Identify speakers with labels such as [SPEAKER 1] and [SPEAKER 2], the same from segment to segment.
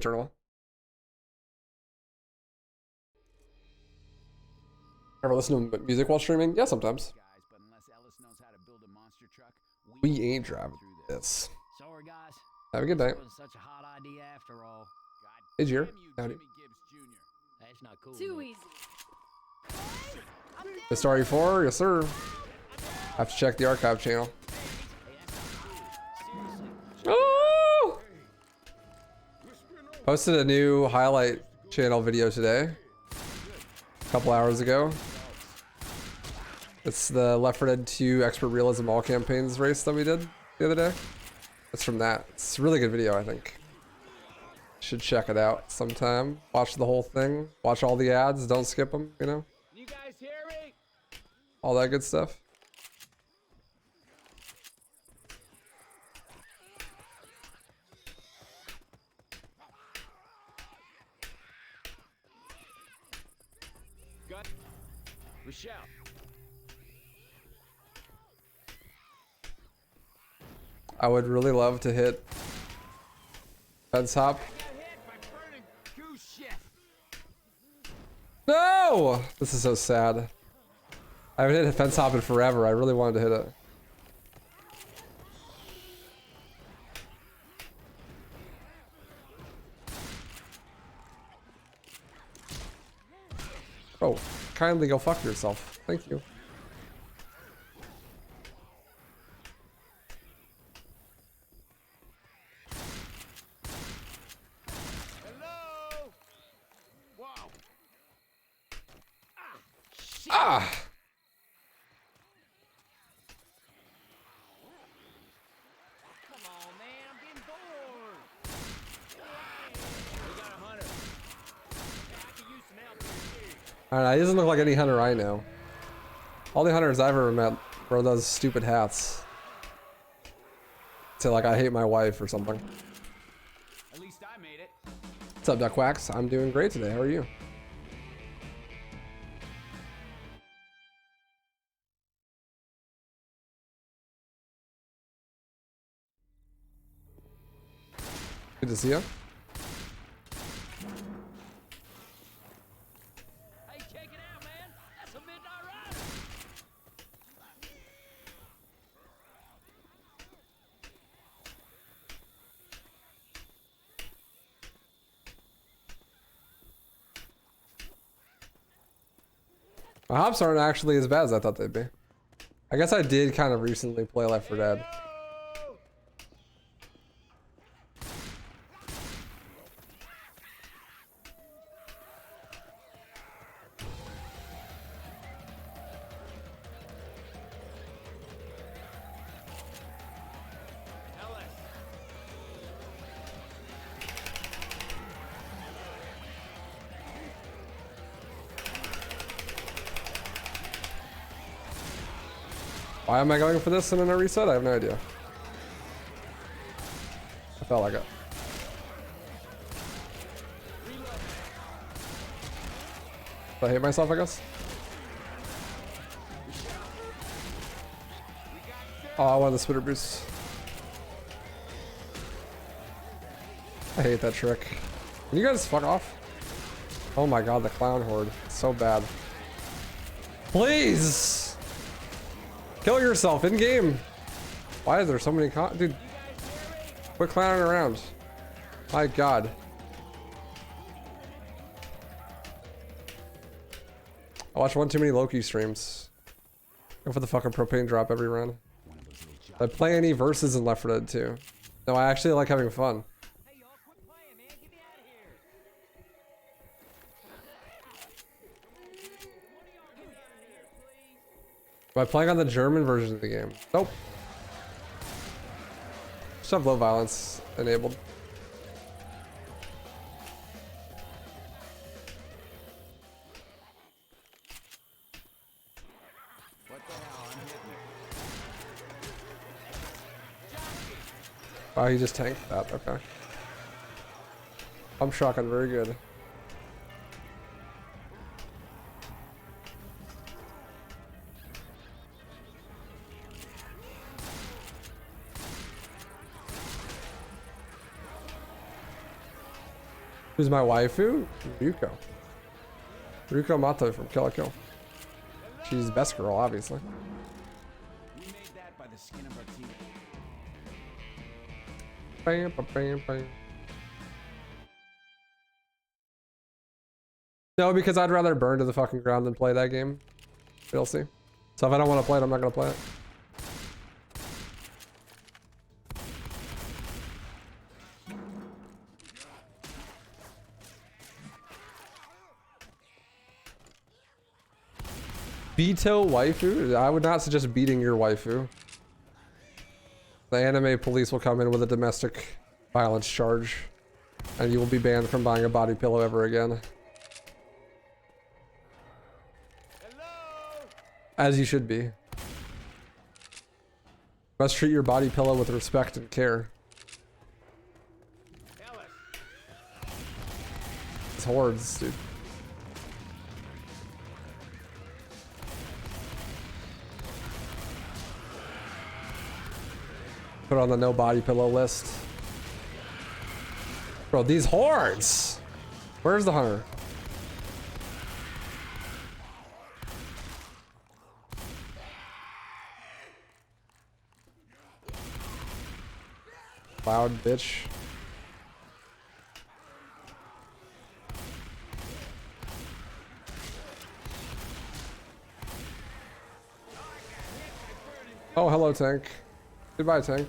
[SPEAKER 1] Eternal. Ever listen to music while streaming? Yeah, sometimes. We ain't driving this.
[SPEAKER 2] Sorry, guys.
[SPEAKER 1] Have a good night.
[SPEAKER 2] Wasn't such a hot idea after all.
[SPEAKER 1] Hey, Jeer. Howdy.
[SPEAKER 2] That's not cool.
[SPEAKER 3] Too easy.
[SPEAKER 1] The Story 4? Yes, sir. Have to check the archive channel. Oh! Posted a new highlight channel video today. A couple hours ago. It's the Left 4 Dead 2 Expert Realism All Campaigns race that we did the other day. It's from that. It's a really good video, I think. Should check it out sometime. Watch the whole thing. Watch all the ads. Don't skip them, you know?
[SPEAKER 2] You guys hear me?
[SPEAKER 1] All that good stuff.
[SPEAKER 2] Got Michelle.
[SPEAKER 1] I would really love to hit fence hop. No! This is so sad. I haven't hit a fence hop in forever. I really wanted to hit it. Oh, kindly go fuck yourself. Thank you.
[SPEAKER 2] Hello. Wow.
[SPEAKER 1] Ah!
[SPEAKER 2] Come on, man. I'm getting bored. We got a hunter. I could use some help here.
[SPEAKER 1] I don't know, he doesn't look like any hunter I know. All the hunters I've ever met wear those stupid hats. Say like I hate my wife or something.
[SPEAKER 2] At least I made it.
[SPEAKER 1] What's up, Duck Wax? I'm doing great today. How are you? Good to see you.
[SPEAKER 2] Hey, check it out, man. That's a midnight rider.
[SPEAKER 1] My hops aren't actually as bad as I thought they'd be. I guess I did kind of recently play Left 4 Dead. Why am I going for this and then a reset? I have no idea. I felt like it. Did I hate myself, I guess? Oh, I wanted the spitter boost. I hate that trick. Can you guys fuck off? Oh my god, the clown horde. It's so bad. Please! Kill yourself in game. Why is there so many dude? Quit clowning around. My god. I watch one too many Loki streams. Go for the fucking propane drop every round. I play any verses in Left 4 Dead 2. No, I actually like having fun.
[SPEAKER 2] Hey, y'all, quit playing, man. Get me out of here.
[SPEAKER 1] Am I playing on the German version of the game? Nope. Just have low violence enabled.
[SPEAKER 2] What the hell? I'm hitting it.
[SPEAKER 1] Oh, he just tanked that. Okay. I'm shocking. Very good. Who's my waifu? Ryuko. Ryuko Mato from Kill la Kill. She's the best girl, obviously.
[SPEAKER 2] We made that by the skin of our teeth.
[SPEAKER 1] Bam, bam, bam, bam. No, because I'd rather burn to the fucking ground than play that game. You'll see. So if I don't want to play it, I'm not gonna play it. Veto waifu? I would not suggest beating your waifu. The anime police will come in with a domestic violence charge, and you will be banned from buying a body pillow ever again.
[SPEAKER 2] Hello?
[SPEAKER 1] As you should be. Must treat your body pillow with respect and care.
[SPEAKER 2] Tell us.
[SPEAKER 1] It's hordes, dude. Put it on the no body pillow list. Bro, these hordes! Where's the hunter? Loud bitch. Oh, hello, tank. Goodbye, tank.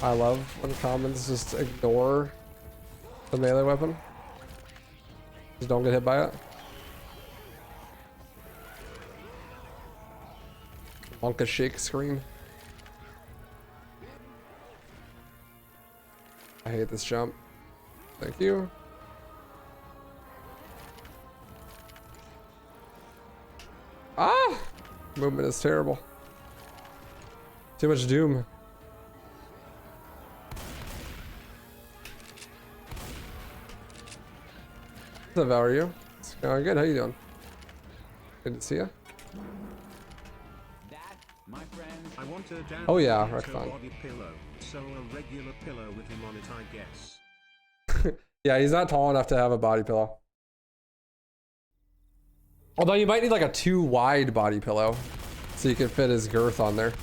[SPEAKER 1] I love when commons just ignore the melee weapon. Just don't get hit by it. Wonka shake screen. I hate this jump. Thank you. Ah! Movement is terrible. Too much doom. What's up, how are you? It's going good. How you doing? Good to see you.
[SPEAKER 2] That, my friend.
[SPEAKER 3] I want a down
[SPEAKER 1] Oh yeah,
[SPEAKER 3] veto
[SPEAKER 1] Recton.
[SPEAKER 3] body pillow, so a regular pillow with him on it, I guess.
[SPEAKER 1] Yeah, he's not tall enough to have a body pillow. Although you might need like a too wide body pillow so you can fit his girth on there.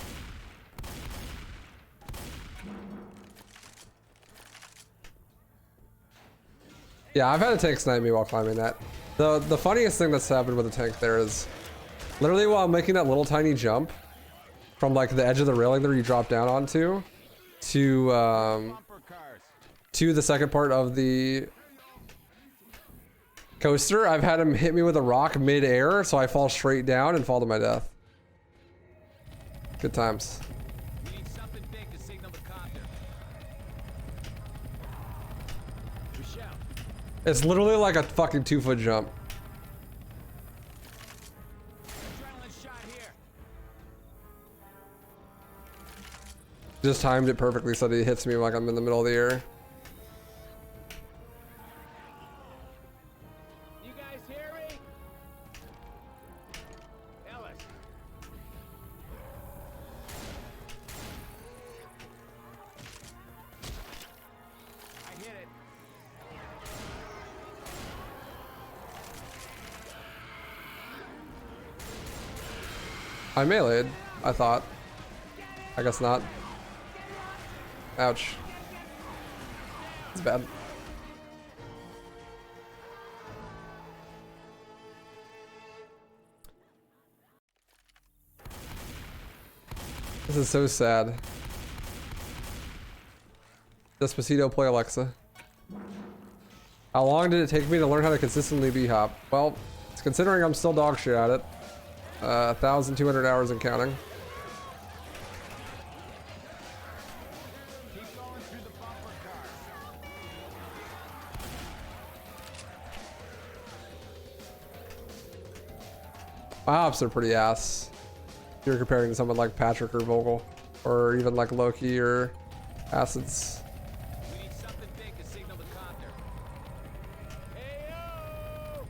[SPEAKER 1] Yeah, I've had a tank snipe me while climbing that. The funniest thing that's happened with the tank there is literally while I'm making that little tiny jump from like the edge of the railing there you drop down onto to
[SPEAKER 2] Bumper cars.
[SPEAKER 1] the second part of the coaster, I've had him hit me with a rock mid-air, so I fall straight down and fall to my death. Good times.
[SPEAKER 2] We need something big to signal the copter. Michelle.
[SPEAKER 1] It's literally like a fucking 2-foot jump.
[SPEAKER 2] Adrenaline shot here.
[SPEAKER 1] Just timed it perfectly so that he hits me like I'm in the middle of the air.
[SPEAKER 2] You guys hear me? Tell us. I hit it.
[SPEAKER 1] I meleeed, I thought. I guess not. Ouch. It's bad. This is so sad. Despacito, play Alexa. How long did it take me to learn how to consistently b-hop? Well, considering I'm still dog shit at it. 1,200 hours and counting.
[SPEAKER 2] Keep going through the bumper cars.
[SPEAKER 1] My hops are pretty ass. If you're comparing to someone like Patrick or Vogel, or even like Loki or Acids.
[SPEAKER 2] We need something big to signal the copter. Hey-o!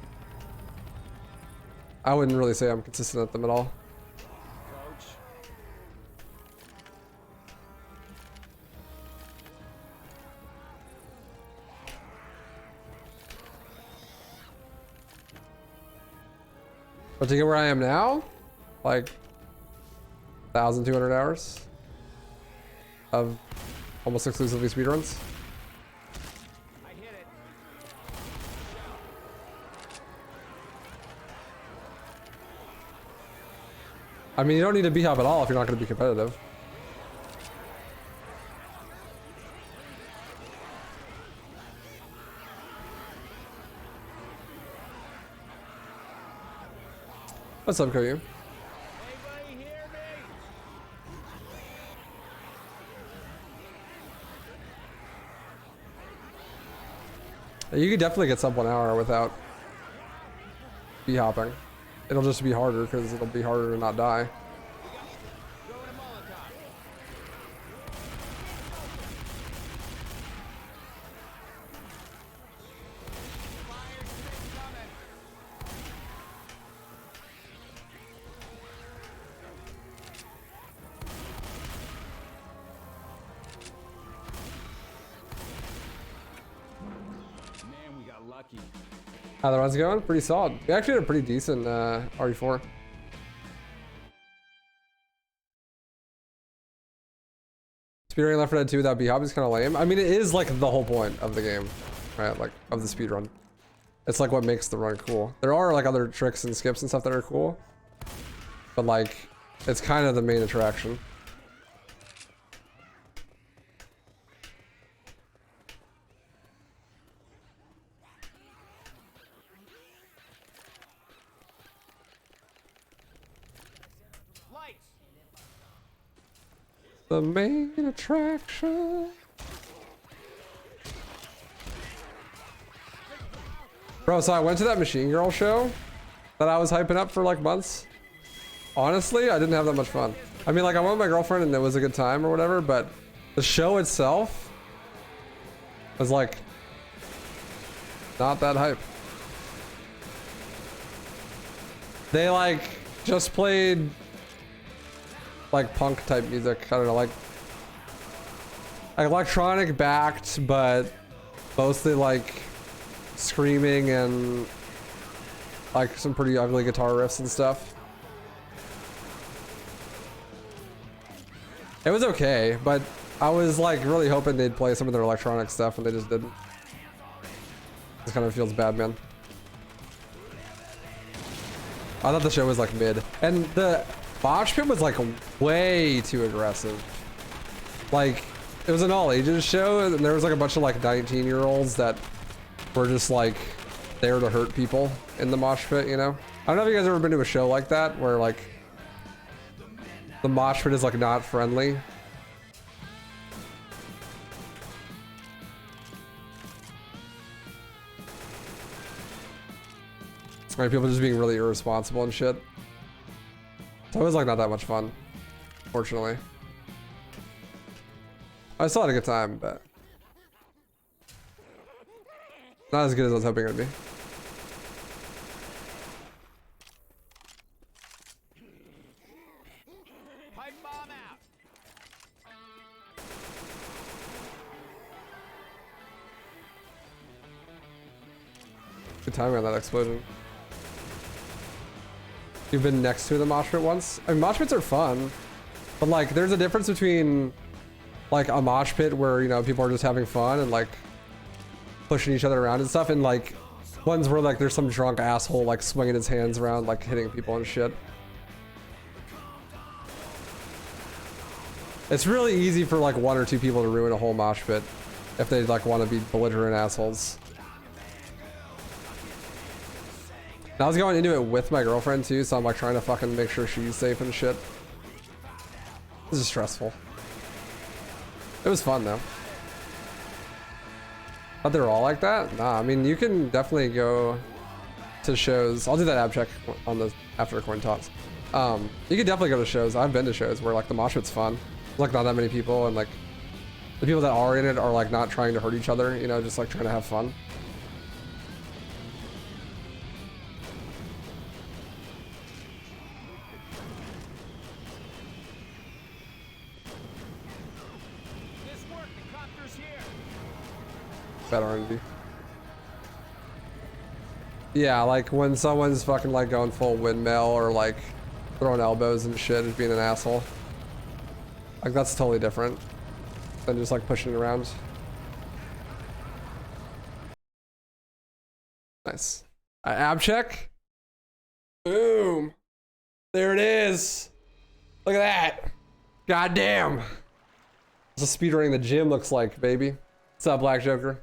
[SPEAKER 1] I wouldn't really say I'm consistent at them at all.
[SPEAKER 2] Coach.
[SPEAKER 1] But to get where I am now, like 1,200 hours of almost exclusively speedruns.
[SPEAKER 2] I hit it.
[SPEAKER 1] I mean, you don't need to B-hop at all if you're not going to be competitive. What's up, Koyu?
[SPEAKER 2] Anybody hear me?
[SPEAKER 1] You could definitely get sub 1 hour without B-hopping. It'll just be harder because it'll be harder to not die.
[SPEAKER 2] Throwing a Molotov. Fire stick coming. Man, we got lucky.
[SPEAKER 1] How the run's going? Pretty solid. We actually had a pretty decent RE4. Speedrunning Left 4 Dead 2 without B-hop is kind of lame. I mean, it is like the whole point of the game, right? Like of the speedrun. It's like what makes the run cool. There are like other tricks and skips and stuff that are cool, but like it's kind of the main attraction.
[SPEAKER 2] Lights.
[SPEAKER 1] The main attraction. Bro, so I went to that Machine Girl show that I was hyping up for like months. Honestly, I didn't have that much fun. I mean, like I went with my girlfriend and it was a good time or whatever, but the show itself was like not that hype. They like just played like punk type music. I don't know, like electronic backed, but mostly like screaming and like some pretty ugly guitar riffs and stuff. It was okay, but I was like really hoping they'd play some of their electronic stuff and they just didn't. This kind of feels bad, man. I thought the show was like mid, and the mosh pit was like way too aggressive. Like it was an all ages show, and there was like a bunch of like 19-year-olds that were just like there to hurt people in the mosh pit, you know? I don't know if you guys ever been to a show like that where like the mosh pit is like not friendly. Right, people just being really irresponsible and shit. So it was like not that much fun, fortunately. I still had a good time, but not as good as I was hoping it would be.
[SPEAKER 2] Pipe bomb out.
[SPEAKER 1] Good timing on that explosion. You've been next to the mosh pit once? I mean, mosh pits are fun, but like there's a difference between like a mosh pit where, you know, people are just having fun and like pushing each other around and stuff, and like ones where like there's some drunk asshole like swinging his hands around like hitting people and shit. It's really easy for like 1 or 2 people to ruin a whole mosh pit if they like want to be belligerent assholes. And I was going into it with my girlfriend too, so I'm like trying to fucking make sure she's safe and shit. This is stressful. It was fun though. But they're all like that? Nah, I mean, you can definitely go to shows. I'll do that ab check on the after coin toss. You can definitely go to shows. I've been to shows where like the mosh pit's fun. There's like not that many people, and like the people that are in it are like not trying to hurt each other, you know, just like trying to have fun. Bad RNG. Yeah, like when someone's fucking like going full windmill or like throwing elbows and shit and being an asshole. Like that's totally different than just like pushing it around. Nice. Ab check. Boom. There it is. Look at that. God damn. That's what speedrunning the gym looks like, baby. What's up, Black Joker?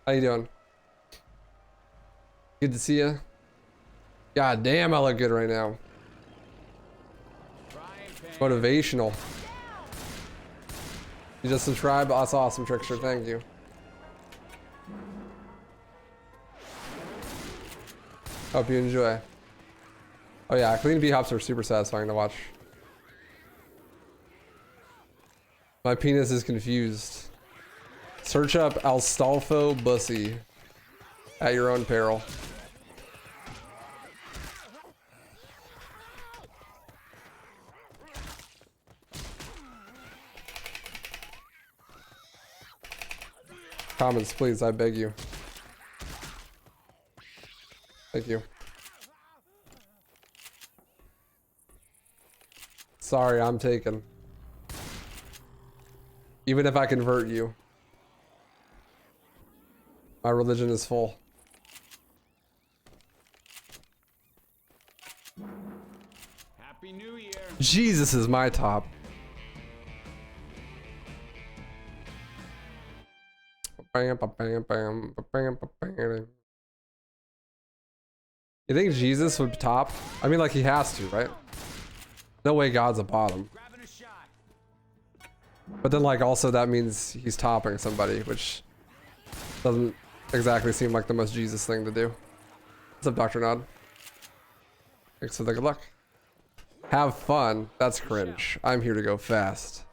[SPEAKER 1] How you doing? Good to see you. God damn, I look good right now. Motivational. You just subscribed? That's awesome, Trickster. Thank you. Hope you enjoy. Oh yeah, clean B-hops are super satisfying to watch. My penis is confused. Search up Astolfo Bussy at your own peril. Comments, please, I beg you. Thank you. Sorry, I'm taken. Even if I convert you, my religion is full.
[SPEAKER 2] Happy New Year.
[SPEAKER 1] Jesus is my top. You think Jesus would top? I mean, like he has to, right? No way God's a bottom.
[SPEAKER 2] Grabbing a shot.
[SPEAKER 1] But then like also that means he's topping somebody, which doesn't exactly seem like the most Jesus thing to do. What's up, Dr. Nod? Thanks for the good luck. Have fun. That's cringe. I'm here to go fast.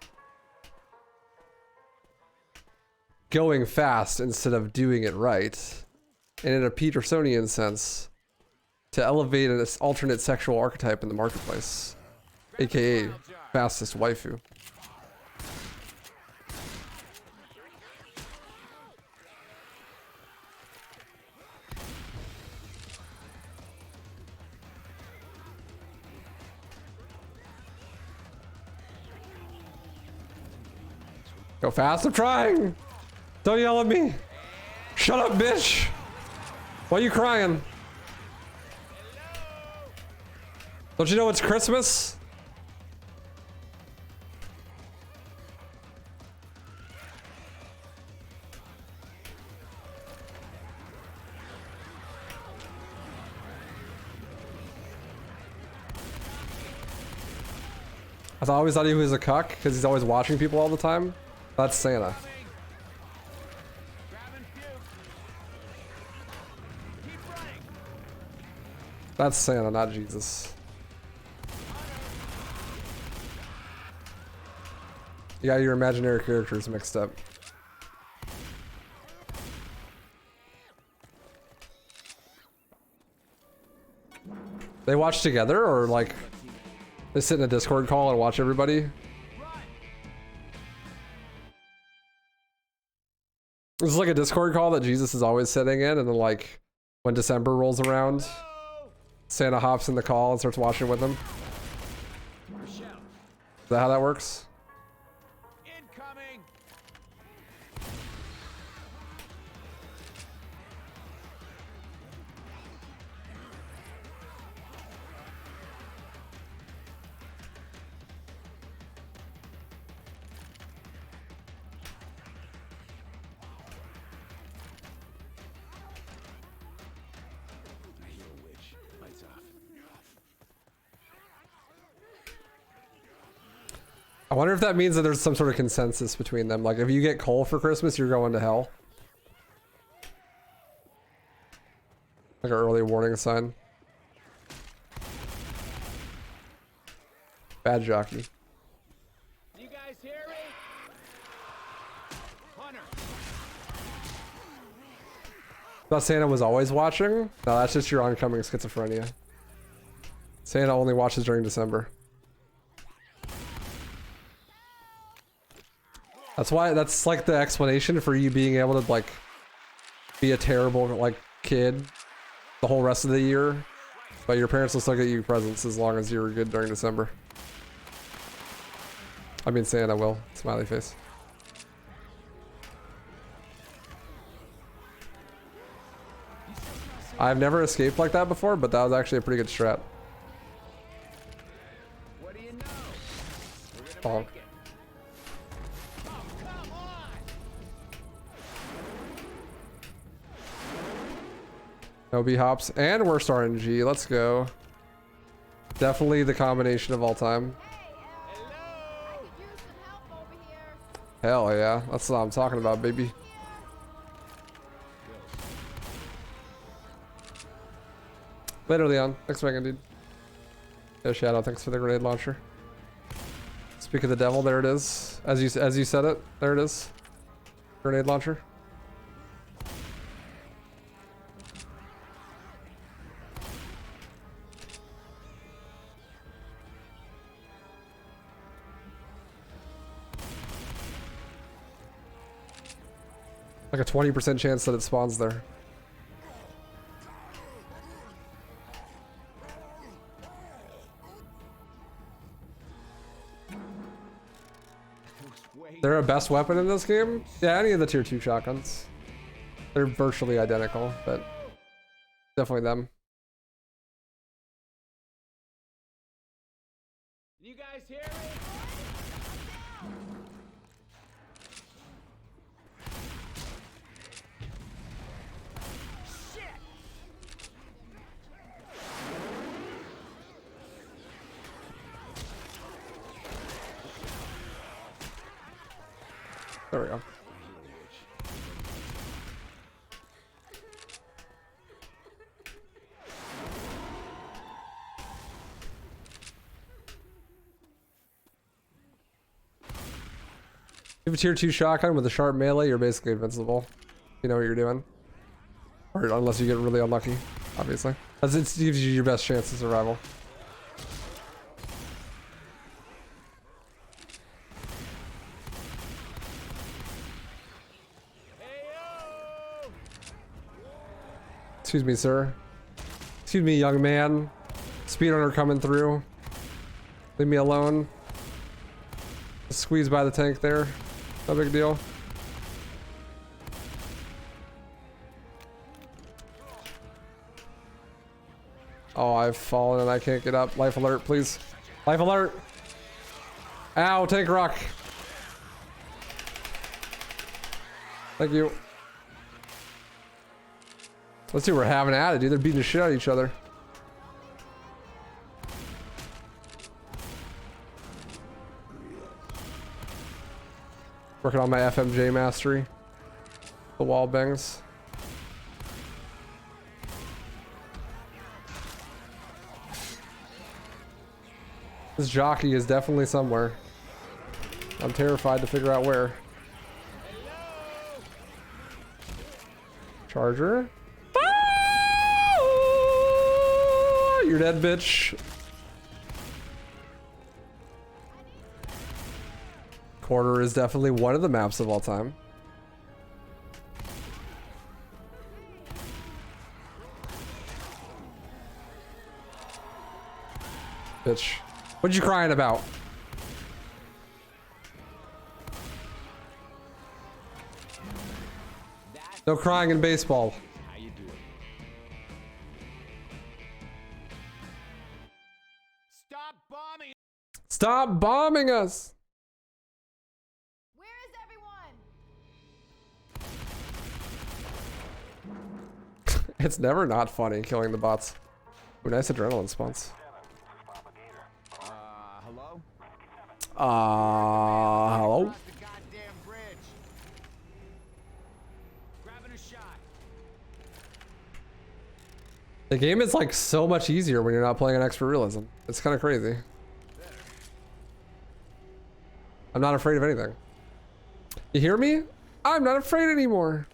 [SPEAKER 1] Going fast instead of doing it right. And in a Petersonian sense, to elevate an alternate sexual archetype in the marketplace. AKA fastest waifu. Go fast, I'm trying! Don't yell at me! Shut up, bitch! Why are you crying? Don't you know it's Christmas? I always thought he was a cuck because he's always watching people all the time. That's Santa. That's Santa, not Jesus. You got your imaginary characters mixed up. They watch together, or like they sit in a Discord call and watch everybody? This is like a Discord call that Jesus is always sitting in, and then like when December rolls around, Santa hops in the call and starts watching with him. Is that how that works?
[SPEAKER 2] Incoming.
[SPEAKER 1] I wonder if that means that there's some sort of consensus between them. Like if you get coal for Christmas, you're going to hell. Like an early warning sign. Bad jockey.
[SPEAKER 2] You guys hear me? Hunter.
[SPEAKER 1] Thought Santa was always watching? No, that's just your oncoming schizophrenia. Santa only watches during December. That's why, that's like the explanation for you being able to like be a terrible like kid the whole rest of the year, but your parents will still get you presents as long as you're good during December. I mean, Santa will. Smiley face. I've never escaped like that before, but that was actually a pretty good strat.
[SPEAKER 2] What do you know? We're gonna
[SPEAKER 1] Bonk.
[SPEAKER 2] make it. Oh, come on!
[SPEAKER 1] No B hops and worst RNG. Let's go. Definitely the combination of all time.
[SPEAKER 2] Hello!
[SPEAKER 4] Could use some help over here.
[SPEAKER 1] Hell yeah. That's what I'm talking about, baby. Later, Leon. Thanks for making, dude. Yeah, Shadow, thanks for the grenade launcher. Speak of the devil, there it is. As you said it, there it is. Grenade launcher. Like a 20% chance that it spawns there. They're a best weapon in this game? Yeah, any of the tier 2 shotguns. They're virtually identical, but definitely them.
[SPEAKER 2] You guys hear me? Shit!
[SPEAKER 1] There we go. If you have a tier 2 shotgun with a sharp melee, you're basically invincible. You know what you're doing. Or unless you get really unlucky, obviously. As it gives you your best chance of survival.
[SPEAKER 2] Hey-yo!
[SPEAKER 1] Excuse me, sir. Excuse me, young man. Speedrunner coming through. Leave me alone. Squeeze by the tank there. No big deal. Oh, I've fallen and I can't get up. Life alert, please. Life alert! Ow, tank rock! Thank you. Let's see, we're having at it, dude. They're beating the shit out of each other. Working on my FMJ mastery. The wall bangs. This jockey is definitely somewhere. I'm terrified to figure out where. Charger. Ah! You're dead, bitch. Quarter is definitely one of the maps of all time. Bitch. What you crying about? No crying in baseball.
[SPEAKER 2] How you doing? Stop bombing!
[SPEAKER 1] Stop bombing us!
[SPEAKER 4] Where is everyone?
[SPEAKER 1] It's never not funny killing the bots. Ooh, nice adrenaline spawns.
[SPEAKER 2] Hello?
[SPEAKER 1] Hello?
[SPEAKER 2] Across the goddamn bridge. Grabbing a shot.
[SPEAKER 1] The game is like so much easier when you're not playing an expert realism. It's kind of crazy. I'm not afraid of anything. You hear me? I'm not afraid anymore.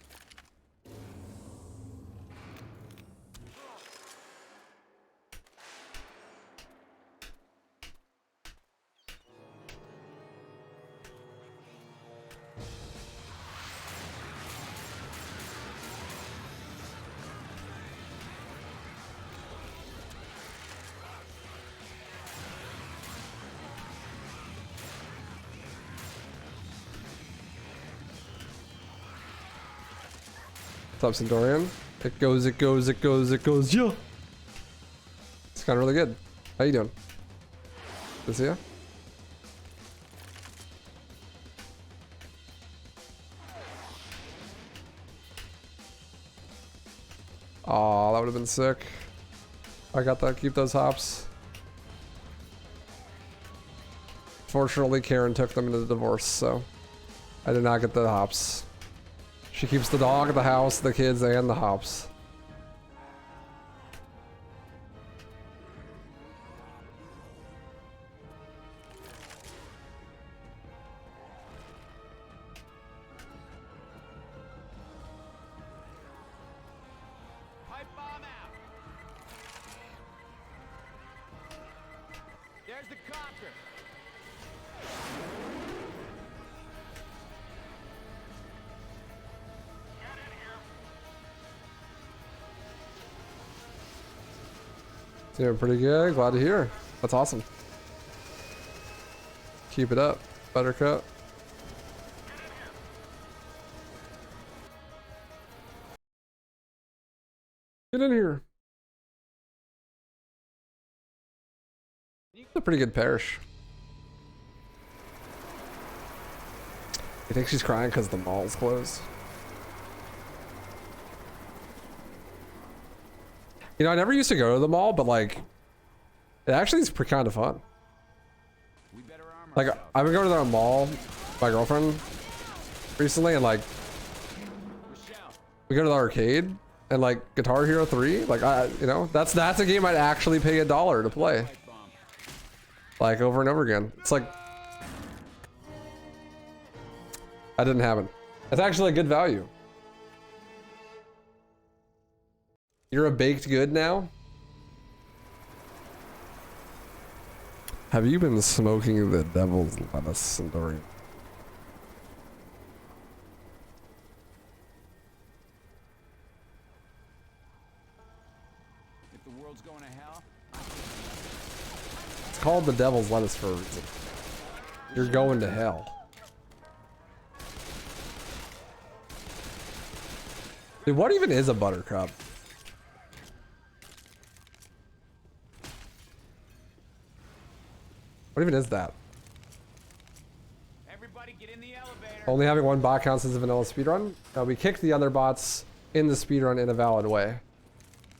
[SPEAKER 1] What's up, Centaurian? It goes, it goes, it goes, it goes, yeah! It's kind of really good. How you doing? Good to see ya. Aw, that would have been sick. I got that. Keep those hops. Fortunately, Karen took them into the divorce, so I did not get the hops. She keeps the dog, the house, the kids, and the hops.
[SPEAKER 2] Pipe bomb out. There's the copter.
[SPEAKER 1] Doing pretty good. Glad to hear. That's awesome. Keep it up, Buttercup. Get in here. It's a pretty good parish. You think she's crying because the mall's closed? You know, I never used to go to the mall, but like, it actually is kind of fun.
[SPEAKER 2] We better arm
[SPEAKER 1] Like, I've been going to the mall with my girlfriend recently, and like,
[SPEAKER 2] Michelle.
[SPEAKER 1] we go to the arcade, and like, Guitar Hero 3, like, you know, that's a game I'd actually pay $1 to play.
[SPEAKER 2] Pipe bomb.
[SPEAKER 1] Like, over and over again. It's like, that didn't happen. It's actually a good value. You're a baked good now? Have you been smoking the devil's lettuce, Centaurian?
[SPEAKER 2] If the world's going to hell,
[SPEAKER 1] It's called the devil's lettuce for a reason. You're going to hell. Dude, what even is a buttercup? What even is that?
[SPEAKER 2] everybody get in the elevator.
[SPEAKER 1] Only having one bot counts as a vanilla speedrun? No, we kicked the other bots in the speedrun in a valid way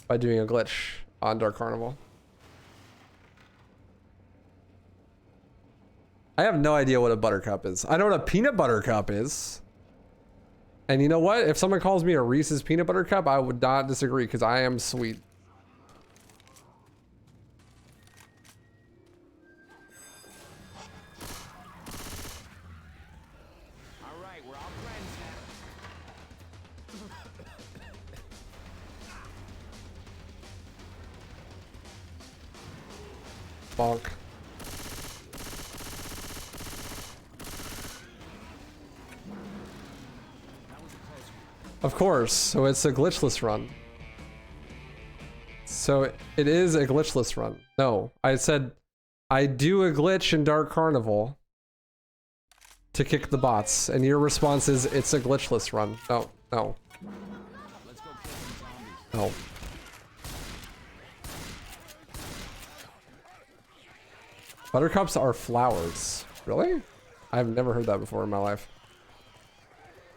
[SPEAKER 1] by doing a glitch on Dark Carnival. I have no idea what a buttercup is. I know what a peanut butter cup is. And you know what? If someone calls me a Reese's peanut butter cup, I would not disagree because I am sweet.
[SPEAKER 2] All right, we're all friends now.
[SPEAKER 1] Bonk.
[SPEAKER 2] That was a close one.
[SPEAKER 1] Of course. So it's a glitchless run. So it is a glitchless run. No, I said I do a glitch in Dark Carnival to kick the bots, and your response is it's a glitchless run. No, no,
[SPEAKER 2] Let's go kill some zombies.
[SPEAKER 1] no. Buttercups are flowers. Really? I've never heard that before in my life.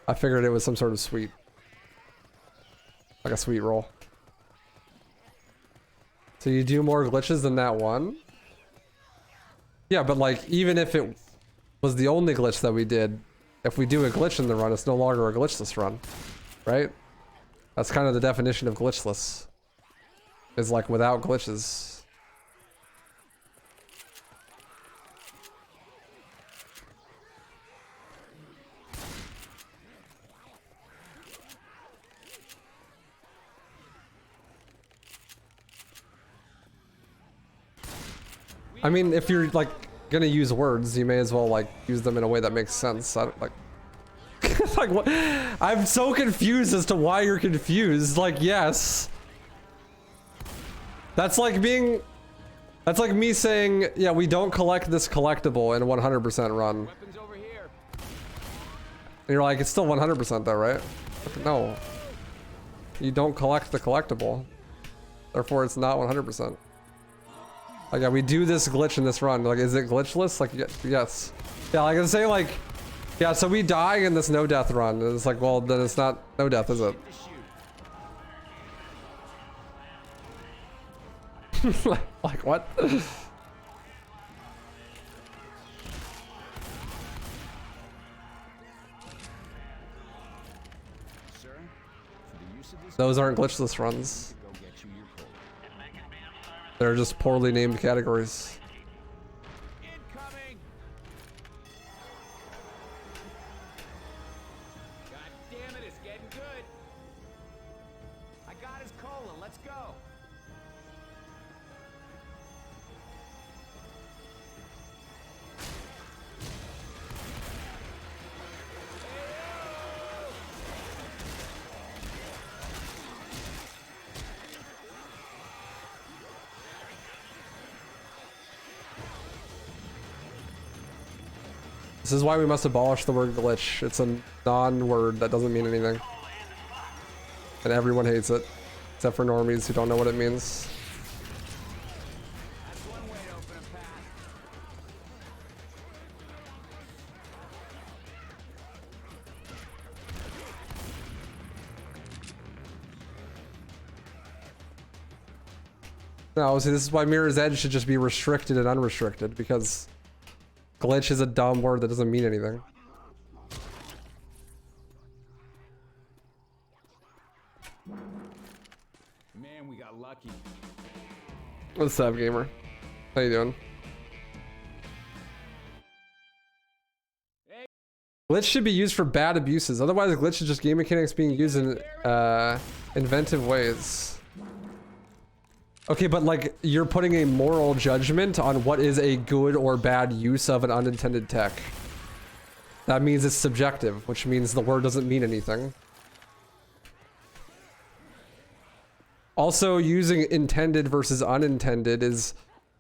[SPEAKER 1] I figured it was some sort of sweet. Like a sweet roll. So you do more glitches than that one? Yeah, but like, even if it was the only glitch that we did, if we do a glitch in the run, it's no longer a glitchless run, right? That's kind of the definition of glitchless. Is like without glitches. I mean, if you're like gonna use words, you may as well like use them in a way that makes sense. I don't like. Like what? I'm so confused as to why you're confused. Like, yes. That's like being. That's like me saying, yeah, we don't collect this collectible in 100% run.
[SPEAKER 2] Weapons over here.
[SPEAKER 1] And you're like, it's still 100% though, right? No. You don't collect the collectible. Therefore, it's not 100%. Like, yeah, we do this glitch in this run. Like, is it glitchless? Like, yes. Yeah, like I say, like, yeah, so we die in this no death run. And it's like, well, then it's not no death, is it? Like, what? Those aren't glitchless runs. They're just poorly named categories.
[SPEAKER 2] Incoming! God damn it, it's getting good. I got his cola, let's go.
[SPEAKER 1] This is why we must abolish the word glitch. It's a non-word that doesn't mean anything. And everyone hates it. Except for normies who don't know what it means.
[SPEAKER 2] That's one way to open a path.
[SPEAKER 1] No, see, this is why Mirror's Edge should just be restricted and unrestricted, because glitch is a dumb word that doesn't mean anything.
[SPEAKER 2] Man, we got lucky.
[SPEAKER 1] What's up, gamer? How you doing? Glitch should be used for bad abuses. Otherwise, glitch is just game mechanics being used in inventive ways. Okay, but like, you're putting a moral judgment on what is a good or bad use of an unintended tech. That means it's subjective, which means the word doesn't mean anything. Also, using intended versus unintended is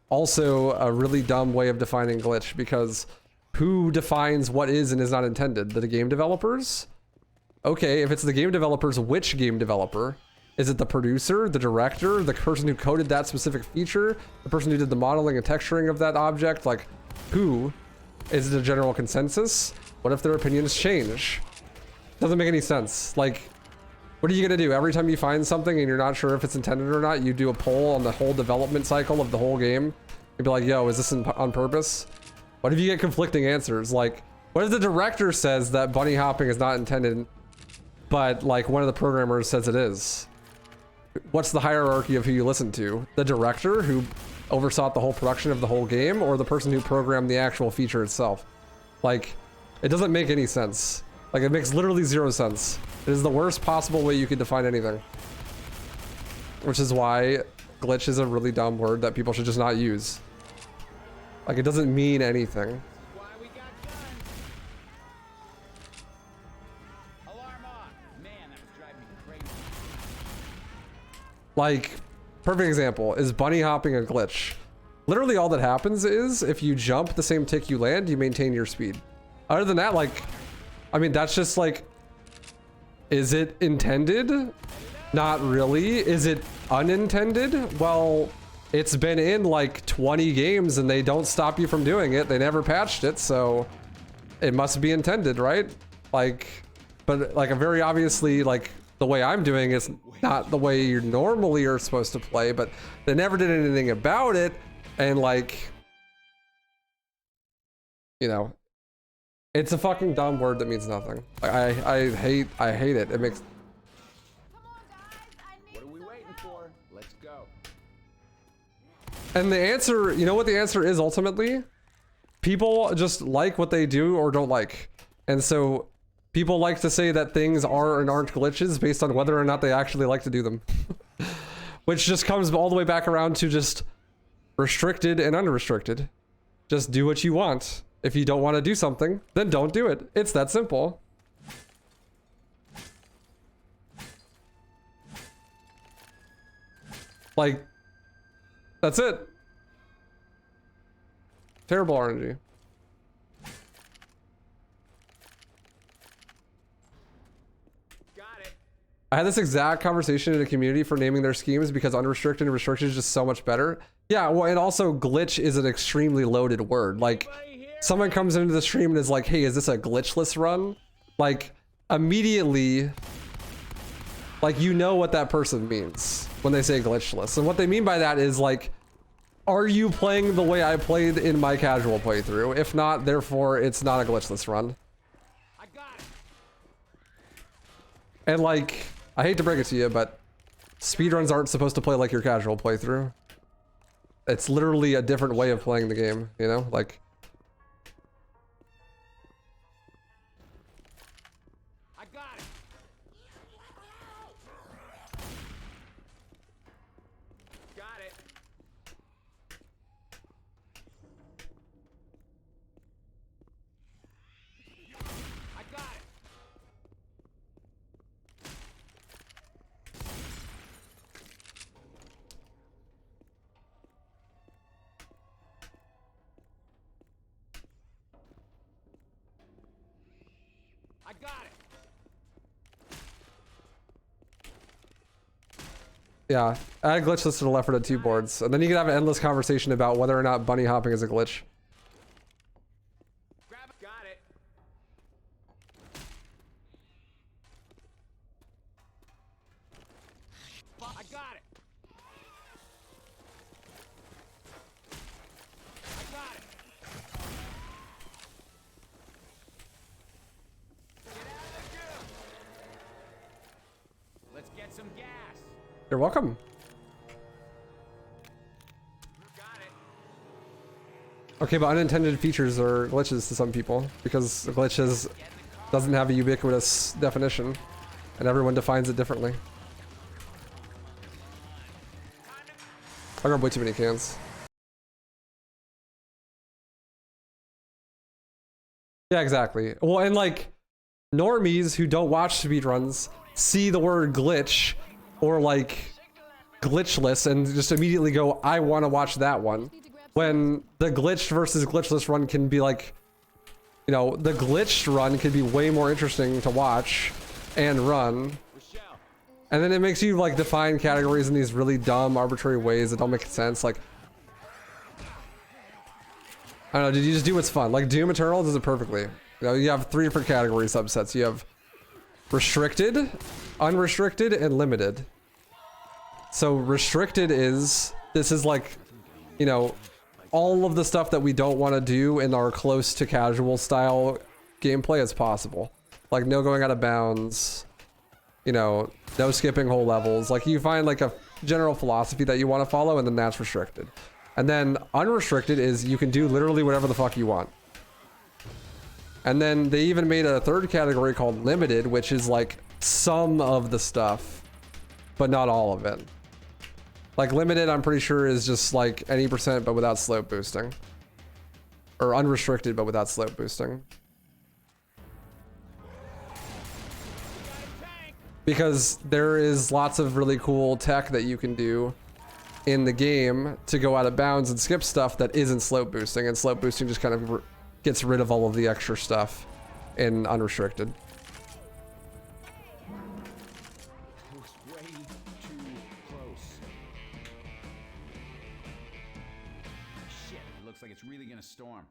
[SPEAKER 1] also a really dumb way of defining glitch, because who defines what is and is not intended? The game developers? Okay, if it's the game developers, which game developer? Is it the producer, the director, the person who coded that specific feature, the person who did the modeling and texturing of that object? Like, who? Is it a general consensus? What if their opinions change? Doesn't make any sense. Like, what are you gonna do? Every time you find something and you're not sure if it's intended or not, you do a poll on the whole development cycle of the whole game. You'd be like, yo, is this on purpose? What if you get conflicting answers? Like, what if the director says that bunny hopping is not intended, but like one of the programmers says it is? What's the hierarchy of who you listen to? The director who oversaw the whole production of the whole game, or the person who programmed the actual feature itself? Like, it doesn't make any sense. Like, it makes literally zero sense. It is the worst possible way you could define anything. Which is why glitch is a really dumb word that people should just not use. Like, it doesn't mean anything.
[SPEAKER 2] Why we got guns? Alarm off. Man, that was driving me crazy.
[SPEAKER 1] Like, perfect example is bunny hopping a glitch. Literally all that happens is if you jump the same tick you land, you maintain your speed. Other than that, like, I mean, that's just like, is it intended? Not really. Is it unintended? Well, it's been in like 20 games and they don't stop you from doing it. They never patched it, so it must be intended, right? Like, but like, a very obviously, like, the way I'm doing is not the way you normally are supposed to play, but they never did anything about it. And like, you know, it's a fucking dumb word that means nothing. Like, I hate it. It makes...
[SPEAKER 4] Come on, guys. I need
[SPEAKER 2] What are we waiting for? Let's go.
[SPEAKER 1] And the answer, you know what the answer is ultimately? People just like what they do or don't like. And so people like to say that things are and aren't glitches based on whether or not they actually like to do them. Which just comes all the way back around to just restricted and unrestricted. Just do what you want. If you don't want to do something, then don't do it. It's that simple. Like, that's it. Terrible RNG.
[SPEAKER 2] Got it.
[SPEAKER 1] I had this exact conversation in a community for naming their schemes because unrestricted and restricted is just so much better. Yeah, well, and also glitch is an extremely loaded word. Like, someone comes into the stream and is like, hey, is this a glitchless run? Like, immediately, like, you know what that person means when they say glitchless. And what they mean by that is like, are you playing the way I played in my casual playthrough? If not, therefore, it's not a glitchless run.
[SPEAKER 2] I got it.
[SPEAKER 1] And like, I hate to break it to you, but speedruns aren't supposed to play like your casual playthrough. It's literally a different way of playing the game, you know? Like,
[SPEAKER 2] I got it. Got it. I got it. I got it.
[SPEAKER 1] yeah, add glitchless to the Left 4 Dead 2 boards. And then you can have an endless conversation about whether or not bunny hopping is a glitch.
[SPEAKER 2] Grab it. Got it. I got it. I got it. Get out of the queue. Let's get some gas.
[SPEAKER 1] You're welcome.
[SPEAKER 2] Got it.
[SPEAKER 1] Okay, but unintended features are glitches to some people because glitches doesn't have a ubiquitous definition and everyone defines it differently. I grabbed way too many cans. Yeah, exactly. Well, and like normies who don't watch speedruns see the word glitch or like glitchless and just immediately go, I want to watch that one. When the glitched versus glitchless run can be like, you know, the glitched run could be way more interesting to watch and run. And then it makes you like define categories in these really dumb, arbitrary ways that don't make sense. Like, I don't know, did you just do what's fun? Like Doom Eternal does it perfectly. You know, you have 3 different category subsets. You have restricted, unrestricted, and limited. So restricted is, this is like, you know, all of the stuff that we don't want to do in our close to casual style gameplay as possible. Like no going out of bounds, you know, no skipping whole levels. Like you find like a general philosophy that you want to follow and then that's restricted. And then unrestricted is you can do literally whatever the fuck you want. And then they even made a 3rd category called limited, which is like some of the stuff, but not all of it. Like limited, I'm pretty sure is just like any percent, but without slope boosting. Or unrestricted, but without slope boosting. Because there is lots of really cool tech that you can do in the game to go out of bounds and skip stuff that isn't slope boosting, and slope boosting just kind of gets rid of all of the extra stuff in unrestricted.
[SPEAKER 2] Way too close. Shit, it looks like it's really gonna storm.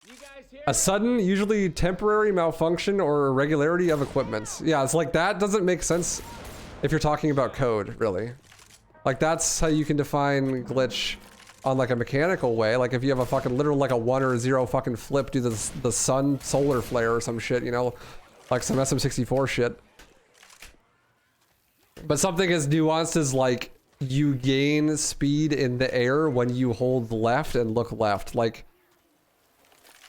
[SPEAKER 2] You guys hear
[SPEAKER 1] A sudden, usually temporary malfunction or irregularity of equipment. Yeah, it's like that doesn't make sense if you're talking about code, really. Like that's how you can define glitch on like a mechanical way. Like if you have a fucking literal like a 1 or 0 fucking flip due to the sun solar flare or some shit, you know, like some SM64 shit. But something as nuanced as like you gain speed in the air when you hold left and look left, like.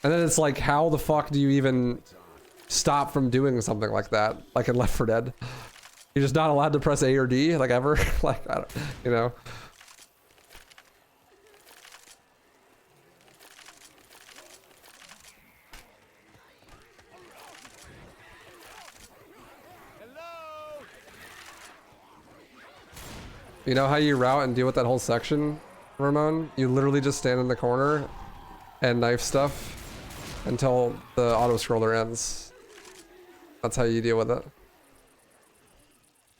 [SPEAKER 1] And then it's like, how the fuck do you even stop from doing something like that? Like in Left 4 Dead, you're just not allowed to press A or D, like ever. Like, I don't, you know.
[SPEAKER 2] hello?
[SPEAKER 1] You know how you route and deal with that whole section, Ramon? You literally just stand in the corner and knife stuff until the auto scroller ends. That's how you deal with it.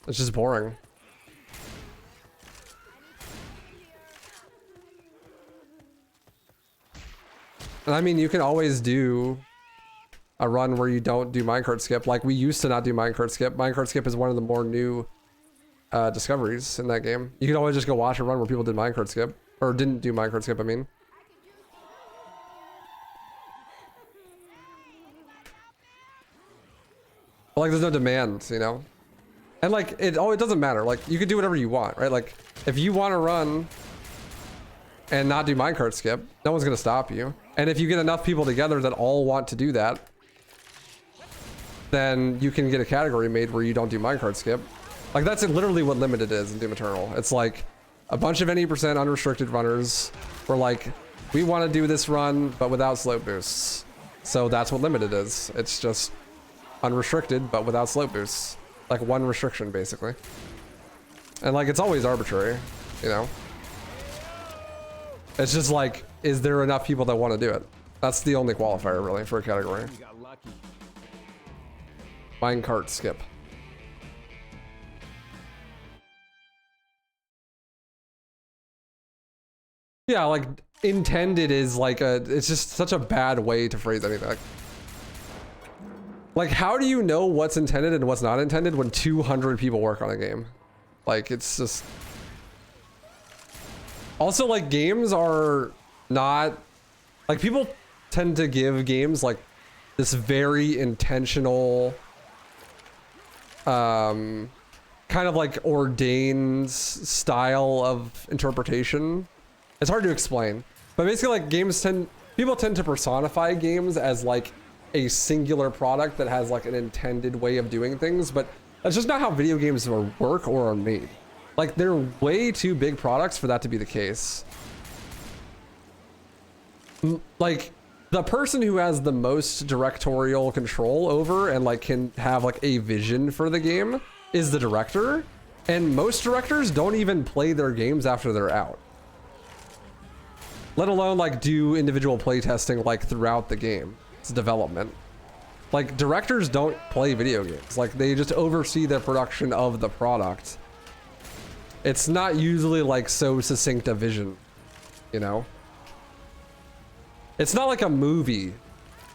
[SPEAKER 1] It's just boring. And I mean, you can always do a run where you don't do minecart skip. Like we used to not do minecart skip. Minecart skip is one of the more new discoveries in that game. You can always just go watch a run where people did minecart skip. Or didn't do minecart skip, I mean. But like there's no demand, you know? And like it doesn't matter. Like you can do whatever you want, right? Like if you want to run and not do minecart skip, no one's gonna stop you. And if you get enough people together that all want to do that, then you can get a category made where you don't do minecart skip. Like that's literally what limited is in Doom Eternal. It's like a bunch of any percent unrestricted runners were like, we want to do this run but without slope boosts. So that's what limited is. It's just unrestricted but without slope boosts. Like one restriction basically. And like it's always arbitrary, you know? It's just like, is there enough people that want to do it? That's the only qualifier really for a category.
[SPEAKER 2] You got lucky.
[SPEAKER 1] Minecart skip. Yeah, like intended is like it's just such a bad way to phrase anything. Like how do you know what's intended and what's not intended when 200 people work on a game? Like it's just... Also like games are not... Like people tend to give games like this very intentional kind of like ordained style of interpretation. It's hard to explain, but basically like people tend to personify games as like a singular product that has like an intended way of doing things, but that's just not how video games work or are made. Like they're way too big products for that to be the case. Like the person who has the most directorial control over and like can have like a vision for the game is the director, and most directors don't even play their games after they're out. Let alone like do individual play testing like throughout the game. It's development. Like directors don't play video games. Like they just oversee the production of the product. It's not usually like so succinct a vision, you know? It's not like a movie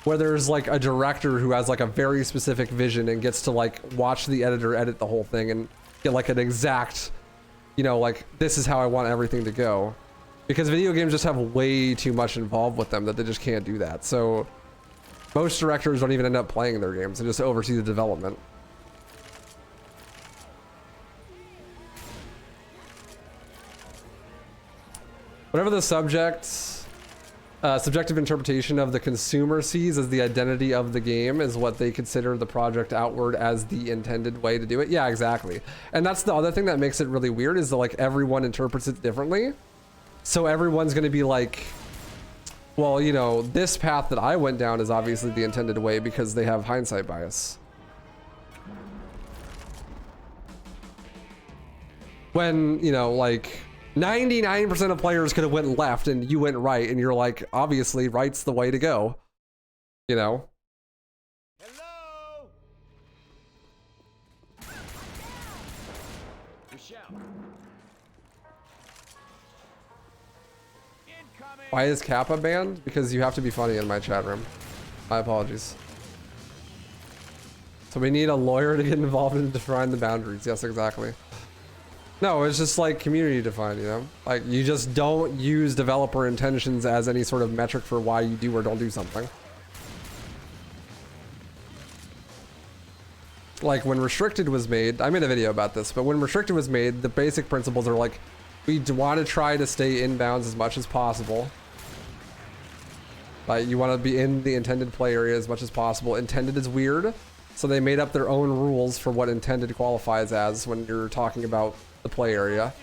[SPEAKER 1] where there's like a director who has like a very specific vision and gets to like watch the editor edit the whole thing and get like an exact, you know, like this is how I want everything to go. Because video games just have way too much involved with them that they just can't do that. So most directors don't even end up playing their games and just oversee the development. Whatever the subjective interpretation of the consumer sees as the identity of the game is what they consider the project outward as the intended way to do it. Yeah, exactly. And that's the other thing that makes it really weird is that like everyone interprets it differently. So everyone's going to be like, well, you know, this path that I went down is obviously the intended way because they have hindsight bias. When, you know, like 99% of players could have went left and you went right and you're like, obviously right's the way to go, you know?
[SPEAKER 2] Hello. Michelle. Incoming.
[SPEAKER 1] Why is Kappa banned? Because you have to be funny in my chat room. My apologies. So we need a lawyer to get involved and define the boundaries. Yes, exactly. No, it's just like community defined, you know? Like you just don't use developer intentions as any sort of metric for why you do or don't do something. Like when Restricted was made, I made a video about this, but when Restricted was made, the basic principles are like, we want to try to stay inbounds as much as possible. Like you want to be in the intended play area as much as possible. Intended is weird, so they made up their own rules for what intended qualifies as when you're talking about the play area.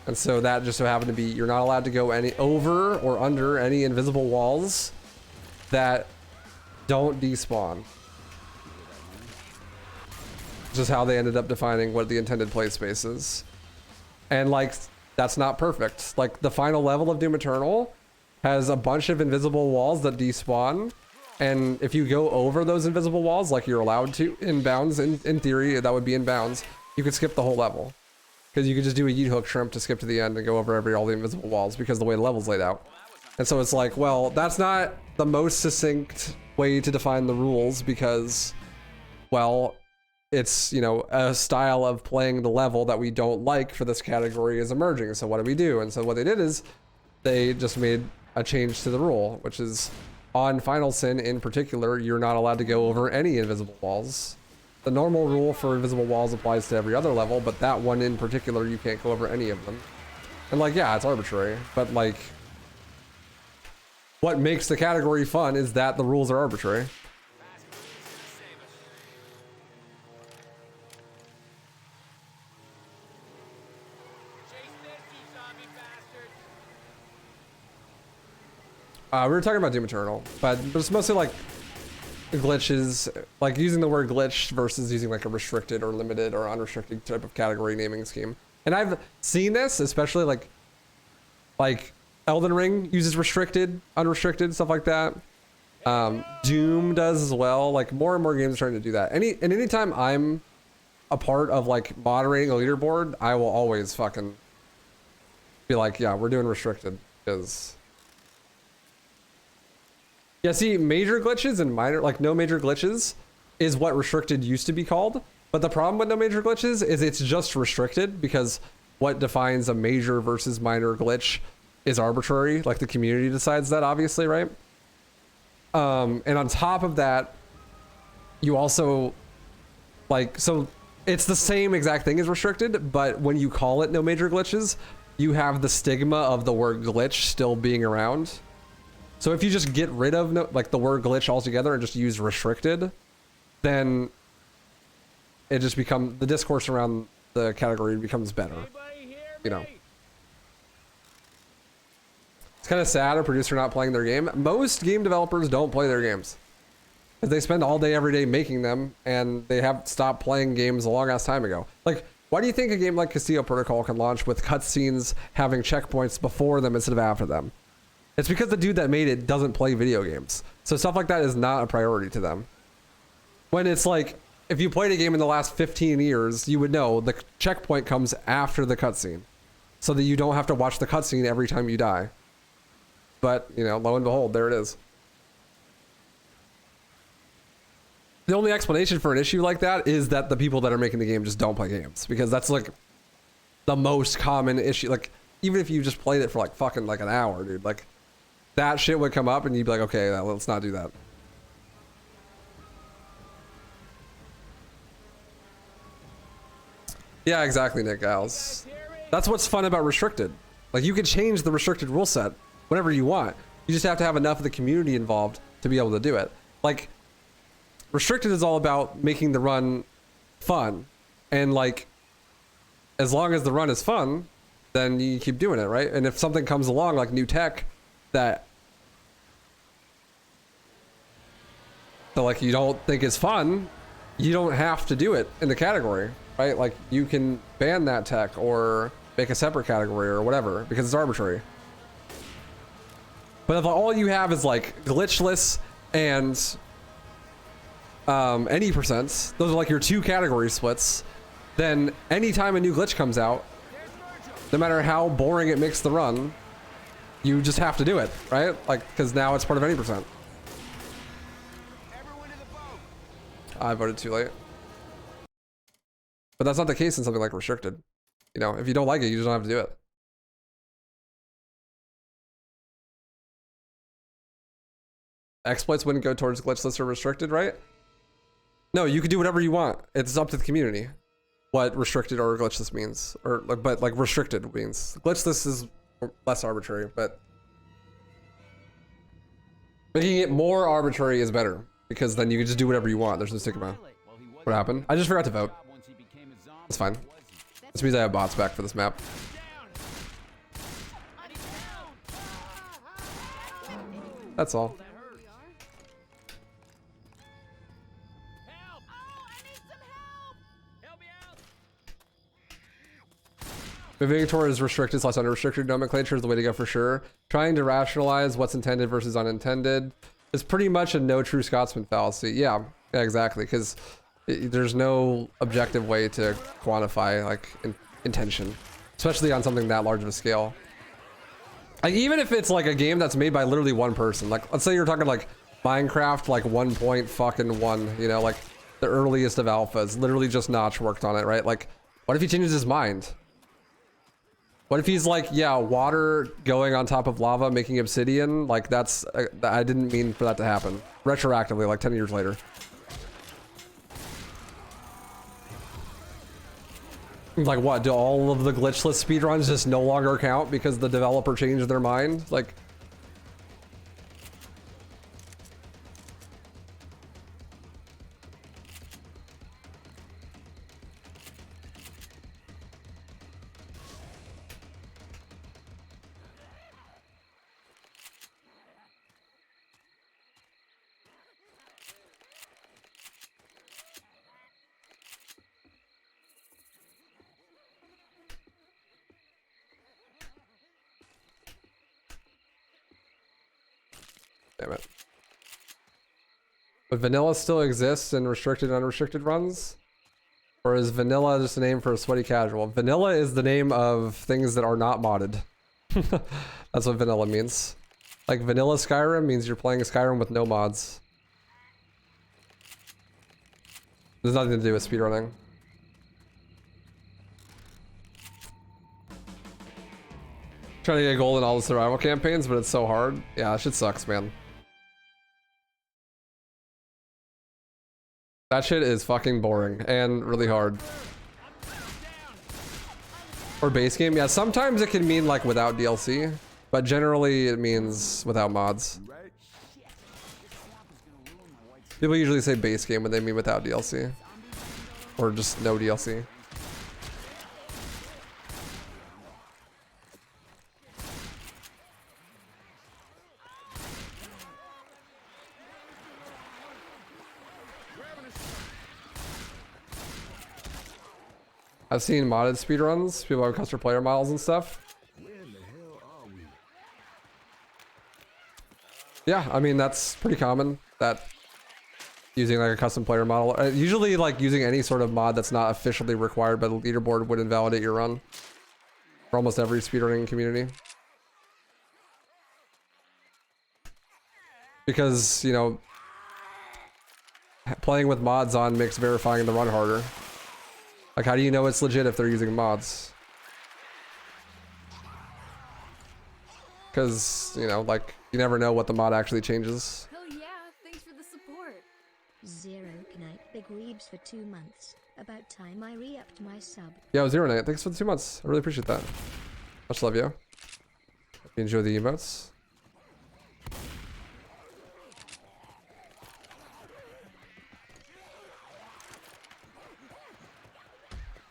[SPEAKER 1] And so that just so happened to be, you're not allowed to go any over or under any invisible walls that don't despawn. Which is how they ended up defining what the intended play space is. And like, that's not perfect. Like the final level of Doom Eternal has a bunch of invisible walls that despawn, And if you go over those invisible walls, like you're allowed to in bounds, in theory, that would be in bounds, you could skip the whole level. Because you could just do a yeet hook shrimp to skip to the end and go over all the invisible walls because of the way the level's laid out. And so it's like, well, that's not the most succinct way to define the rules because, well, it's, you know, a style of playing the level that we don't like for this category is emerging. So what do we do? And so what they did is they just made a change to the rule, which is on Final Sin in particular, you're not allowed to go over any invisible walls. The normal rule for invisible walls applies to every other level, but that one in particular, you can't go over any of them. And like, yeah, it's arbitrary, but like, what makes the category fun is that the rules are arbitrary. We were talking about Doom Eternal, but it's mostly like glitches, like using the word glitch versus using like a restricted or limited or unrestricted type of category naming scheme. And I've seen this, especially like Elden Ring uses restricted, unrestricted, stuff like that. Doom does as well. Like more and more games are trying to do that. Anytime I'm a part of like moderating a leaderboard, I will always fucking be like, yeah, we're doing restricted because. Yeah, see, major glitches and minor, like no major glitches is what restricted used to be called. But the problem with no major glitches is it's just restricted because what defines a major versus minor glitch is arbitrary. Like the community decides that, obviously, right? And on top of that, you also, like, so it's the same exact thing as restricted, but when you call it no major glitches, you have the stigma of the word glitch still being around. So if you just get rid of like the word glitch altogether and just use restricted, then it just becomes, the discourse around the category becomes better. You know. It's kind of sad a producer not playing their game. Most game developers don't play their games. Because they spend all day every day making them and they have stopped playing games a long ass time ago. Like, why do you think a game like Castillo Protocol can launch with cutscenes having checkpoints before them instead of after them? It's because the dude that made it doesn't play video games. So stuff like that is not a priority to them. When it's like, if you played a game in the last 15 years, you would know the checkpoint comes after the cutscene. So that you don't have to watch the cutscene every time you die. But, you know, lo and behold, there it is. The only explanation for an issue like that is that the people that are making the game just don't play games. Because that's like the most common issue. Like, even if you just played it for like fucking like an hour, dude, like that shit would come up and you'd be like, okay, let's not do that. Yeah, exactly, Nick Giles. That's what's fun about restricted. Like you can change the restricted rule set whenever you want. You just have to have enough of the community involved to be able to do it. Like restricted is all about making the run fun. And like, as long as the run is fun, then you keep doing it, right? And if something comes along like new tech that like you don't think is fun, you don't have to do it in the category, right? Like you can ban that tech or make a separate category or whatever because it's arbitrary. But if all you have is like glitchless and any percents, those are like your two category splits, then anytime a new glitch comes out, no matter how boring it makes the run, you just have to do it, right? Like, because now it's part of any percent. I voted too late. But that's not the case in something like restricted. You know, if you don't like it, you just don't have to do it. Exploits wouldn't go towards glitchless or restricted, right? No, you can do whatever you want. It's up to the community what restricted or glitchless means, or but like restricted means. Glitchless is less arbitrary, but making it more arbitrary is better because then you can just do whatever you want. There's no stigma. What happened? I just forgot to vote. It's fine. This means I have bots back for this map. That's all. Moving towards restricted / unrestricted nomenclature is the way to go for sure. Trying to rationalize what's intended versus unintended. It's pretty much a no true Scotsman fallacy. Yeah, exactly. Because there's no objective way to quantify like intention, especially on something that large of a scale. Like even if it's like a game that's made by literally one person, like let's say you're talking like Minecraft, like 1.1, you know, like the earliest of alphas, literally just Notch worked on it, right? Like, what if he changes his mind? What if he's like, yeah, water going on top of lava making obsidian? Like that's, I didn't mean for that to happen. Retroactively, like 10 years later. Like what, do all of the glitchless speedruns just no longer count because the developer changed their mind? Like, damn it. But vanilla still exists in restricted and unrestricted runs? Or is vanilla just a name for a sweaty casual? Vanilla is the name of things that are not modded. That's what vanilla means. Like vanilla Skyrim means you're playing Skyrim with no mods. There's nothing to do with speedrunning. Trying to get gold in all the survival campaigns, but it's so hard. Yeah, that shit sucks, man. That shit is fucking boring and really hard. Or base game, yeah, sometimes it can mean like without DLC, but generally it means without mods. People usually say base game when they mean without DLC. Or just no DLC. I've seen modded speedruns. People have custom player models and stuff. Yeah, I mean, that's pretty common. That using like a custom player model. Usually like using any sort of mod that's not officially required by the leaderboard would invalidate your run. For almost every speedrunning community. Because, you know, playing with mods on makes verifying the run harder. Like, how do you know it's legit if they're using mods? Because, you know, like, you never know what the mod actually changes.
[SPEAKER 4] Oh yeah, thanks for the support.
[SPEAKER 5] Zero Knight Big Weebs for 2 months. About time I re-upped my sub.
[SPEAKER 1] Yeah, Zero Night, thanks for the 2 months. I really appreciate that. Much love, yo. Hope you enjoy the emotes.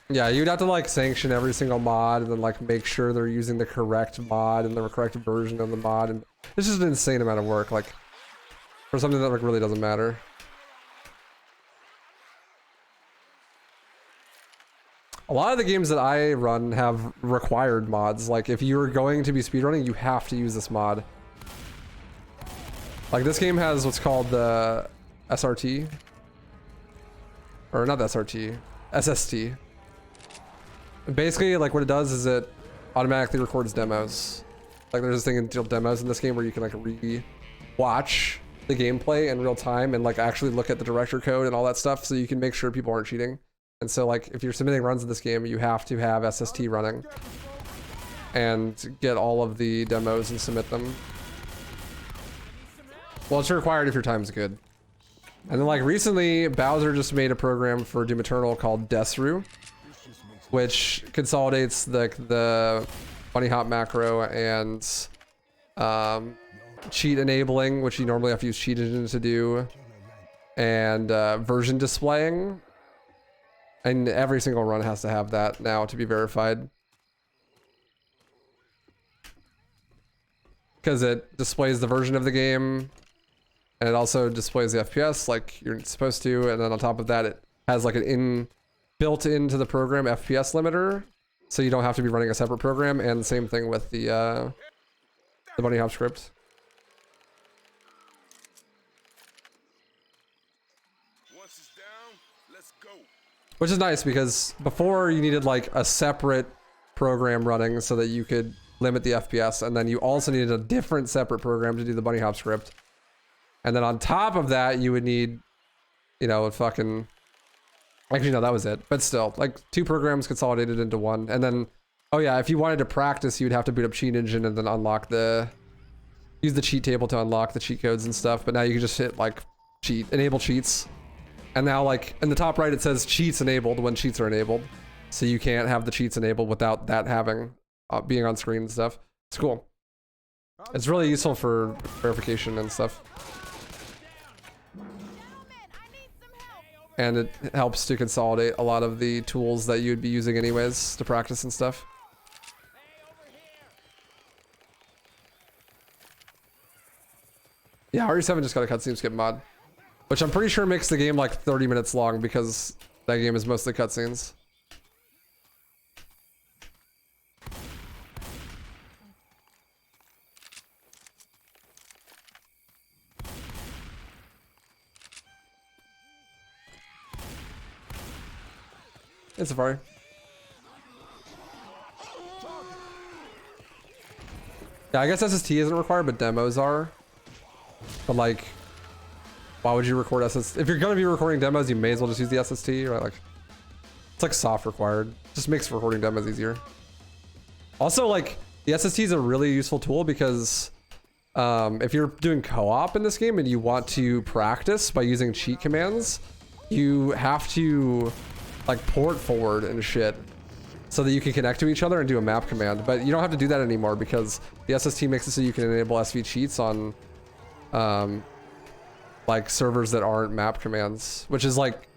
[SPEAKER 1] Yeah, you'd have to like sanction every single mod and then like make sure they're using the correct mod and the correct version of the mod, and it's just an insane amount of work, like for something that like really doesn't matter. A lot of the games that I run have required mods. Like if you're going to be speedrunning, you have to use this mod. Like this game has what's called the SRT, or not the SRT, SST. Basically, like what it does is it automatically records demos. Like there's this thing in demos in this game where you can like re-watch the gameplay in real time and like actually look at the director code and all that stuff, so you can make sure people aren't cheating. And so like if you're submitting runs in this game, you have to have SST running and get all of the demos and submit them. Well, it's required if your time's good. And then like recently, Bowser just made a program for Doom Eternal called Desru, which consolidates the bunny hop macro and cheat enabling, which you normally have to use cheat engine to do, and version displaying. And every single run has to have that now to be verified. Because it displays the version of the game, and it also displays the FPS like you're supposed to, and then on top of that it has like an built into the program FPS limiter, so you don't have to be running a separate program, and the same thing with the bunny hop script. Which is nice because before you needed like a separate program running so that you could limit the FPS, and then you also needed a different separate program to do the bunny hop script. And then on top of that, you would need, you know, a fucking, actually no, that was it. But still, like 2 programs consolidated into one. And then, oh yeah, if you wanted to practice, you'd have to boot up Cheat Engine and then unlock use the cheat table to unlock the cheat codes and stuff. But now you can just hit like enable cheats. And now like in the top right, it says cheats enabled when cheats are enabled. So you can't have the cheats enabled without that being on screen and stuff. It's cool. It's really useful for verification and stuff. And it helps to consolidate a lot of the tools that you'd be using anyways to practice and stuff. Yeah, RE7 just got a cutscene skip mod, which I'm pretty sure makes the game like 30 minutes long because that game is mostly cutscenes. Hey, Safari. Yeah, I guess SST isn't required, but demos are. But like, why would you record SST? If you're gonna be recording demos, you may as well just use the SST, right? Like, it's like soft required. Just makes recording demos easier. Also, like, the SST is a really useful tool because if you're doing co-op in this game and you want to practice by using cheat commands, you have to like port forward and shit so that you can connect to each other and do a map command. But you don't have to do that anymore because the SST makes it so you can enable SV cheats on like servers that aren't map commands, which is like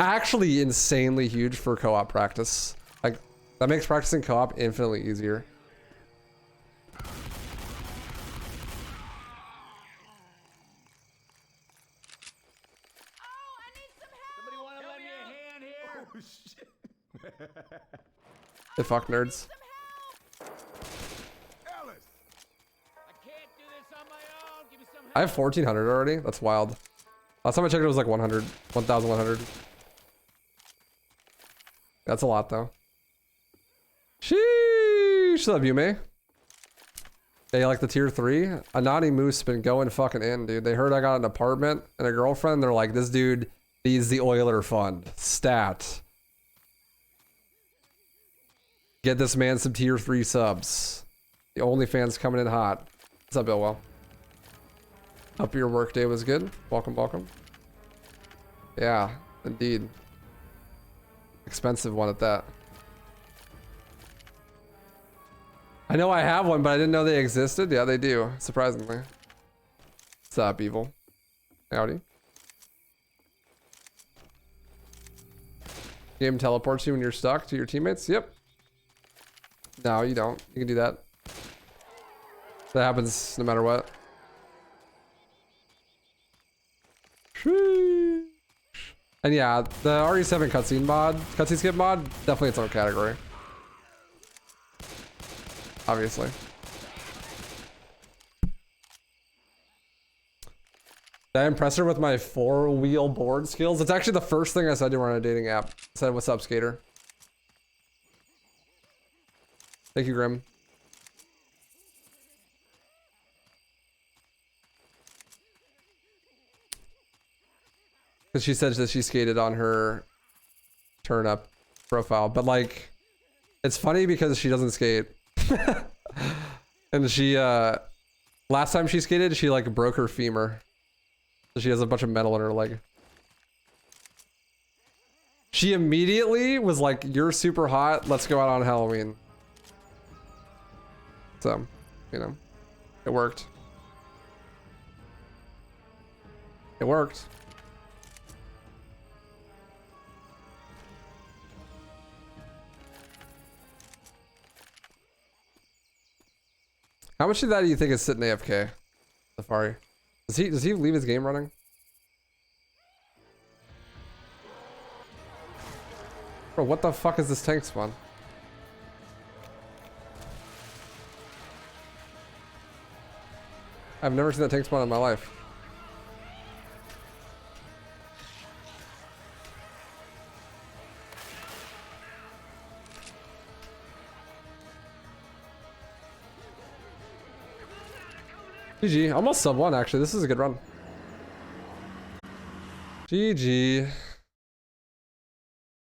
[SPEAKER 1] actually insanely huge for co-op practice. Like that makes practicing co-op infinitely easier. The fuck nerds. I have 1400 already. That's wild. Last time I checked it was like 100, 1100. That's a lot though. Sheesh, love you, May. Yeah, you like the tier 3? Anani Moose been going fucking in, dude. They heard I got an apartment and a girlfriend. They're like, this dude needs the Oiler Fund. Stat. Get this man some tier 3 subs. The OnlyFans coming in hot. What's up, Billwell? Hope your work day was good. Welcome, welcome. Yeah, indeed. Expensive one at that. I know I have one, but I didn't know they existed. Yeah, they do, surprisingly. What's up, Evil? Howdy. Game teleports you when you're stuck to your teammates? Yep. No, you don't. You can do that. That happens no matter what. And yeah, the RE7 cutscene skip mod, definitely its own category. Obviously. Did I impress her with my 4-wheel board skills? It's actually the first thing I said to her on a dating app. I said, what's up, skater? Thank you, Grim. Because she said that she skated on her turn up profile, but like, it's funny because she doesn't skate. And she, last time she skated, she like broke her femur. So she has a bunch of metal in her leg. She immediately was like, you're super hot, let's go out on Halloween. So, you know, it worked. It worked. How much of that do you think is sitting AFK? Safari. Does he leave his game running? Bro, what the fuck is this tank spawn? I've never seen that tank spawn in my life. GG. Almost sub 1 actually. This is a good run. GG.